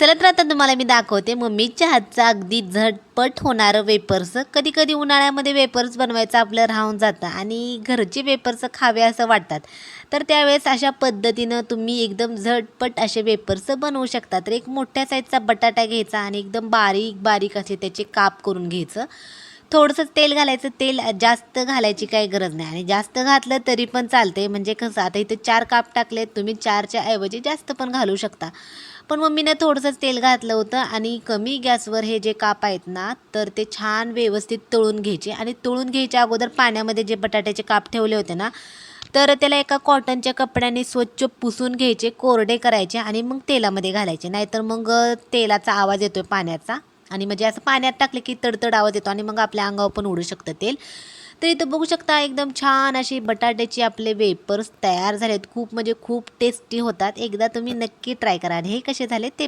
चला तर आता तुम्हाला मी दाखवते मम्मीच्या हातचा अगदी झटपट होणारं वेपर्स. कधी कधी उन्हाळ्यामध्ये वेपर्स बनवायचं आपलं राहून जातं आणि घरचे वेपर्स खावे असं वाटतात. तर त्यावेळेस अशा पद्धतीनं तुम्ही एकदम झटपट असे वेपर्स बनवू शकता. तर एक मोठ्या साईजचा बटाटा घ्यायचा आणि एकदम बारीक बारीक असे त्याचे काप करून घ्यायचं. थोडंसं तेल घालायचं. तेल जास्त घालायची काही गरज नाही आणि जास्त घातलं तरी पण चालते. म्हणजे कसं आता इथे 4 काप टाकलेत, तुम्ही 4च्या ऐवजी जास्त पण घालू शकता. पण मम्मीने थोडंसंच तेल घातलं होतं आणि कमी गॅसवर हे जे काप आहेत ना, तर ते छान व्यवस्थित तळून घ्यायचे आणि तळून घ्यायच्या अगोदर पाण्यामध्ये जे बटाट्याचे काप ठेवले होते ना, तर त्याला एका कॉटनच्या कपड्याने स्वच्छ पुसून घ्यायचे, कोरडे करायचे आणि मग तेलामध्ये घालायचे. नाहीतर मग तेलाचा आवाज येतोय पाण्याचा आणि म्हणजे असं पाण्यात टाकले की तडतड आवाज येतो आणि मग आपल्या अंगावर पण उडू शकतं तेल. तर इथं बघू शकता एकदम छान अशी बटाट्याची आपले वेपर्स तयार झालेत. खूप म्हणजे खूप टेस्टी होतात. एकदा तुम्ही नक्की ट्राय करा आणि हे कसे झाले ते